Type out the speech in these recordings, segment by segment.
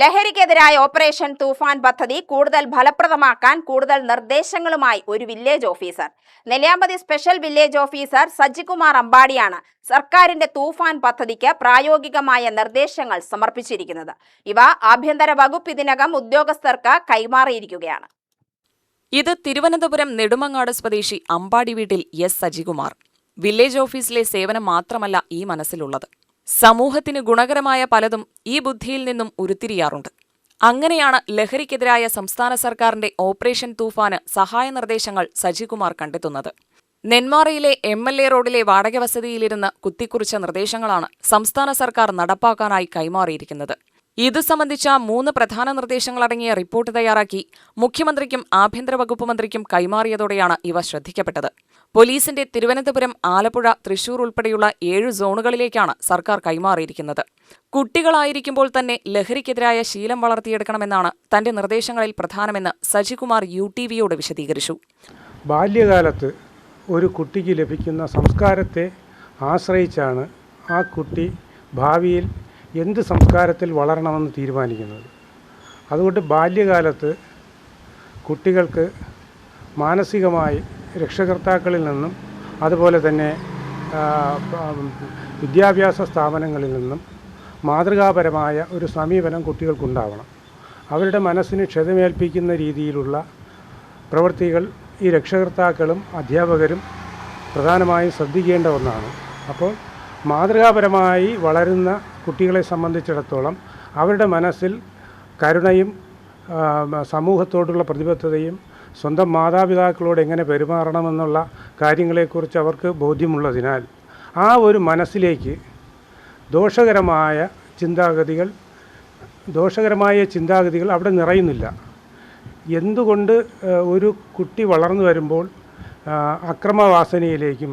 ലഹരിക്കെതിരായ operation തൂഫാൻ പദ്ധതി കൂടുതൽ ഫലപ്രദമാക്കാൻ കൂടുതൽ നിർദ്ദേശങ്ങളുമായി ഒരു village officer. Nelliyampathy special village officer Sajikumar അമ്പാടിയാണ് സർക്കാരിന്റെ തൂഫാൻ പദ്ധതിക്ക് പ്രായോഗികമായ നിർദ്ദേശങ്ങൾ സമർപ്പിച്ചിരിക്കുന്നത്. ഇവ ആഭ്യന്തര വകുപ്പ് ഇതിനകം ഉദ്യോഗസ്ഥർക്ക് കൈമാറിയിരിക്കുകയാണ്. ഇത് തിരുവനന്തപുരം നെടുമങ്ങാട് സ്വദേശി അമ്പാടി വീട്ടിൽ എസ് സജികുമാർ. വില്ലേജ് ഓഫീസിലെ സേവനം മാത്രമല്ല ഈ മനസ്സിലുള്ളത്. സമൂഹത്തിന് ഗുണകരമായ പലതും ഈ ബുദ്ധിയിൽ നിന്നും ഉരുത്തിരിയാറുണ്ട്. അങ്ങനെയാണ് ലഹരിക്കെതിരായ സംസ്ഥാന സർക്കാരിന്റെ ഓപ്പറേഷൻ തൂഫാന് സഹായ നിർദ്ദേശങ്ങൾ സജികുമാർ കണ്ടെത്തുന്നത്. നെന്മാറയിലെ MLA റോഡിലെ വാടക വസതിയിലിരുന്ന് കുത്തിക്കുറിച്ച നിർദ്ദേശങ്ങളാണ് സംസ്ഥാന സർക്കാർ നടപ്പാക്കാനായി കൈമാറിയിരിക്കുന്നത്. ഇതു സംബന്ധിച്ച 3 പ്രധാന നിർദ്ദേശങ്ങളടങ്ങിയ റിപ്പോർട്ട് തയ്യാറാക്കി മുഖ്യമന്ത്രിക്കും ആഭ്യന്തര വകുപ്പ് മന്ത്രിക്കും കൈമാറിയതോടെയാണ് ഇവ ശ്രദ്ധിക്കപ്പെട്ടത്. പോലീസിന്റെ തിരുവനന്തപുരം, ആലപ്പുഴ, തൃശൂർ ഉൾപ്പെടെയുള്ള 7 സോണുകളിലേക്കാണ് സർക്കാർ കൈമാറിയിരിക്കുന്നത്. കുട്ടികളായിരിക്കുമ്പോൾ തന്നെ ലഹരിക്കെതിരായ ശീലം വളർത്തിയെടുക്കണമെന്നാണ് തന്റെ നിർദ്ദേശങ്ങളിൽ പ്രധാനമെന്ന് സജികുമാർ UTVയോട് വിശദീകരിച്ചു. ബാല്യകാലത്ത് ഒരു കുട്ടിക്ക് ലഭിക്കുന്ന സംസ്കാരത്തെ ആശ്രയിച്ചാണ് ആ കുട്ടി ഭാവിയിൽ എന്ത് സംസ്കാരത്തിൽ വളരണമെന്ന് തീരുമാനിക്കുന്നത്. അതുകൊണ്ട് ബാല്യകാലത്ത് കുട്ടികൾക്ക് മാനസികമായി രക്ഷകർത്താക്കളിൽ നിന്നും അതുപോലെ തന്നെ വിദ്യാഭ്യാസ സ്ഥാപനങ്ങളിൽ നിന്നും മാതൃകാപരമായ ഒരു സമീപനം കുട്ടികൾക്കുണ്ടാവണം. അവരുടെ മനസ്സിന് ക്ഷതമേൽപ്പിക്കുന്ന രീതിയിലുള്ള പ്രവൃത്തികൾ ഈ രക്ഷകർത്താക്കളും അധ്യാപകരും പ്രധാനമായും ശ്രദ്ധിക്കേണ്ട ഒന്നാണ്. അപ്പോൾ മാതൃകാപരമായി വളരുന്ന കുട്ടികളെ സംബന്ധിച്ചിടത്തോളം അവരുടെ മനസ്സിൽ കരുണയും സമൂഹത്തോടുള്ള പ്രതിബദ്ധതയും സ്വന്തം മാതാപിതാക്കളോട് എങ്ങനെ പെരുമാറണമെന്നുള്ള കാര്യങ്ങളെക്കുറിച്ച് അവർക്ക് ബോധ്യമുള്ളതിനാൽ ആ ഒരു മനസ്സിലേക്ക് ദോഷകരമായ ചിന്താഗതികൾ അവിടെ നിറയുന്നില്ല. എന്തുകൊണ്ട് ഒരു കുട്ടി വളർന്നു വരുമ്പോൾ അക്രമവാസനയിലേക്കും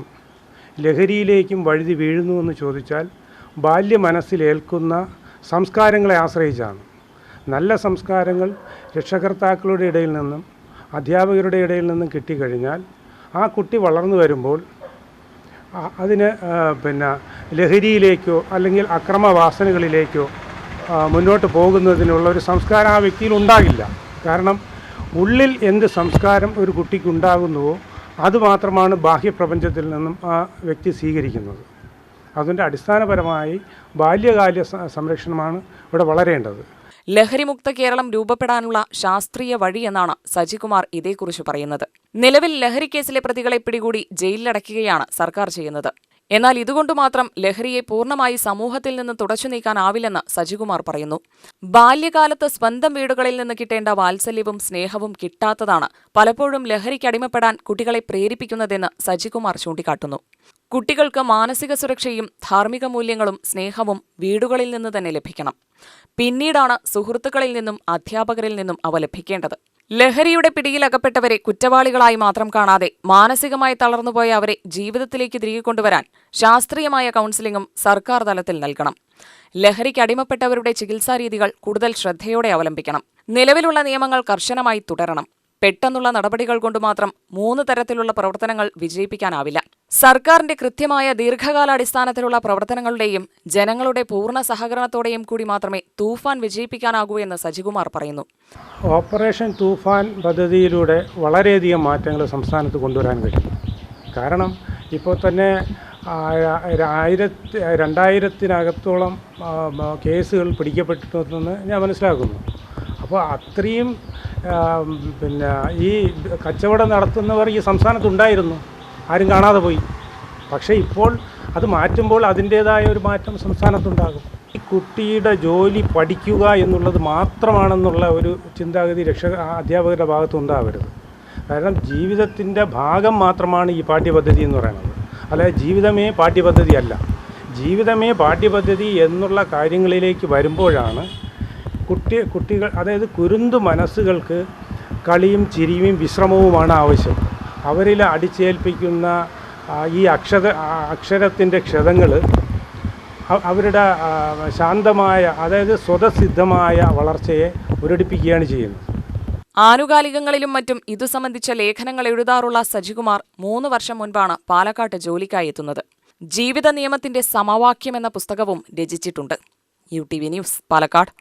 ലഹരിയിലേക്കും വഴുതി വീഴുന്നുവെന്ന് ചോദിച്ചാൽ ബാല്യ മനസ്സിലേൽക്കുന്ന സംസ്കാരങ്ങളെ ആശ്രയിച്ചാണ്. നല്ല സംസ്കാരങ്ങൾ രക്ഷകർത്താക്കളുടെ ഇടയിൽ നിന്നും അധ്യാപകരുടെ ഇടയിൽ നിന്നും കിട്ടിക്കഴിഞ്ഞാൽ ആ കുട്ടി വളർന്നു വരുമ്പോൾ അതിന് ലഹരിയിലേക്കോ അല്ലെങ്കിൽ അക്രമവാസനകളിലേക്കോ മുന്നോട്ട് പോകുന്നതിനുള്ള ഒരു സംസ്കാരം ആ വ്യക്തിയിൽ ഉണ്ടാകില്ല. കാരണം ഉള്ളിൽ എന്ത് സംസ്കാരം ഒരു കുട്ടിക്കുണ്ടാകുന്നുവോ അതുമാത്രമാണ് ബാഹ്യപ്രപഞ്ചത്തിൽ നിന്നും ആ വ്യക്തി സ്വീകരിക്കുന്നത്. അതിൻ്റെ അടിസ്ഥാനപരമായി ബാല്യകാല സംരക്ഷണമാണ് ഇവിടെ വളരേണ്ടത്. ലഹരിമുക്ത കേരളം രൂപപ്പെടാനുള്ള ശാസ്ത്രീയ വഴിയെന്നാണ് സജികുമാർ ഇതേക്കുറിച്ച് പറയുന്നത്. നിലവിൽ ലഹരിക്കേസിലെ പ്രതികളെ പിടികൂടി ജയിലിലടയ്ക്കുകയാണ് സർക്കാർ ചെയ്യുന്നത്. എന്നാൽ ഇതുകൊണ്ട് മാത്രം ലഹരിയെ പൂർണ്ണമായി സമൂഹത്തിൽ നിന്ന് തുടച്ചു നീക്കാനാവില്ലെന്ന് സജികുമാർ പറയുന്നു. ബാല്യകാലത്ത് സ്വന്തം വീടുകളിൽ നിന്ന് കിട്ടേണ്ട വാത്സല്യവും സ്നേഹവും കിട്ടാത്തതാണ് പലപ്പോഴും ലഹരിക്കടിമപ്പെടാൻ കുട്ടികളെ പ്രേരിപ്പിക്കുന്നതെന്ന് സജികുമാർ ചൂണ്ടിക്കാട്ടുന്നു. കുട്ടികൾക്ക് മാനസിക സുരക്ഷയും ധാർമ്മിക മൂല്യങ്ങളും സ്നേഹവും വീടുകളിൽ നിന്ന് തന്നെ ലഭിക്കണം. പിന്നീടാണ് സുഹൃത്തുക്കളിൽ നിന്നും അധ്യാപകരിൽ നിന്നും അവ ലഭിക്കേണ്ടത്. ലഹരിയുടെ പിടിയിലകപ്പെട്ടവരെ കുറ്റവാളികളായി മാത്രം കാണാതെ മാനസികമായി തളർന്നുപോയ അവരെ ജീവിതത്തിലേക്ക് തിരികെ കൊണ്ടുവരാൻ ശാസ്ത്രീയമായ കൗൺസിലിംഗും സർക്കാർ തലത്തിൽ നൽകണം. ലഹരിക്കടിമപ്പെട്ടവരുടെ ചികിത്സാരീതികൾ കൂടുതൽ ശ്രദ്ധയോടെ അവലംബിക്കണം. നിലവിലുള്ള നിയമങ്ങൾ കർശനമായി തുടരണം. പെട്ടെന്നുള്ള നടപടികൾ കൊണ്ട് മാത്രം 3 തരത്തിലുള്ള പ്രവർത്തനങ്ങൾ വിജയിപ്പിക്കാനാവില്ല. സർക്കാരിന്റെ കൃത്യമായ ദീർഘകാലാടിസ്ഥാനത്തിലുള്ള പ്രവർത്തനങ്ങളുടെയും ജനങ്ങളുടെ പൂർണ്ണ സഹകരണത്തോടെയും കൂടി മാത്രമേ തൂഫാൻ വിജയിപ്പിക്കാനാകൂ എന്ന് സജികുമാർ പറയുന്നു. ഓപ്പറേഷൻ തൂഫാൻ പദ്ധതിയിലൂടെ വളരെയധികം മാറ്റങ്ങൾ സംസ്ഥാനത്ത് കൊണ്ടുവരാൻ കഴിയും. കാരണം ഇപ്പോൾ തന്നെ 2000-ത്തിനകത്തോളം കേസുകൾ പിടിക്കപ്പെട്ടിട്ടുണ്ടെന്ന് ഞാൻ മനസ്സിലാക്കുന്നു. അപ്പോൾ അത്രയും ഈ കച്ചവടം നടത്തുന്നവർ ഈ സംസ്ഥാനത്തുണ്ടായിരുന്നു, ആരും കാണാതെ പോയി. പക്ഷേ ഇപ്പോൾ അത് മാറ്റുമ്പോൾ അതിൻ്റേതായ ഒരു മാറ്റം സംസ്ഥാനത്തുണ്ടാകും. ഈ കുട്ടിയുടെ ജോലി പഠിക്കുക എന്നുള്ളത് മാത്രമാണെന്നുള്ള ഒരു ചിന്താഗതി അധ്യാപകരുടെ ഭാഗത്തുണ്ടാവരുത്. കാരണം ജീവിതത്തിൻ്റെ ഭാഗം മാത്രമാണ് ഈ പാഠ്യപദ്ധതി എന്ന് പറയുന്നത്. അല്ലാതെ ജീവിതമേ പാഠ്യപദ്ധതി അല്ല. ജീവിതമേ പാഠ്യപദ്ധതി എന്നുള്ള കാര്യങ്ങളിലേക്ക് വരുമ്പോഴാണ് കുട്ടികൾ, അതായത് കുരുന്തു മനസ്സുകൾക്ക് കളിയും ചിരിയും വിശ്രമവുമാണ് ആവശ്യം. അവരിൽ അടിച്ചേൽപ്പിക്കുന്ന ഈ അക്ഷരത്തിൻ്റെ ക്ഷതങ്ങൾ അവരുടെ ശാന്തമായ, അതായത് സ്വതസിദ്ധമായ വളർച്ചയെ മുരടിപ്പിക്കുകയാണ് ചെയ്യുന്നത്. ആനുകാലികങ്ങളിലും മറ്റും ഇതു സംബന്ധിച്ച ലേഖനങ്ങൾ എഴുതാറുള്ള സജികുമാർ 3 വർഷം മുൻപാണ് പാലക്കാട്ട് ജോലിക്കായി എത്തുന്നത്. ജീവിത നിയമത്തിന്റെ സമവാക്യം എന്ന പുസ്തകവും രചിച്ചിട്ടുണ്ട്. UTV news, Palakkad.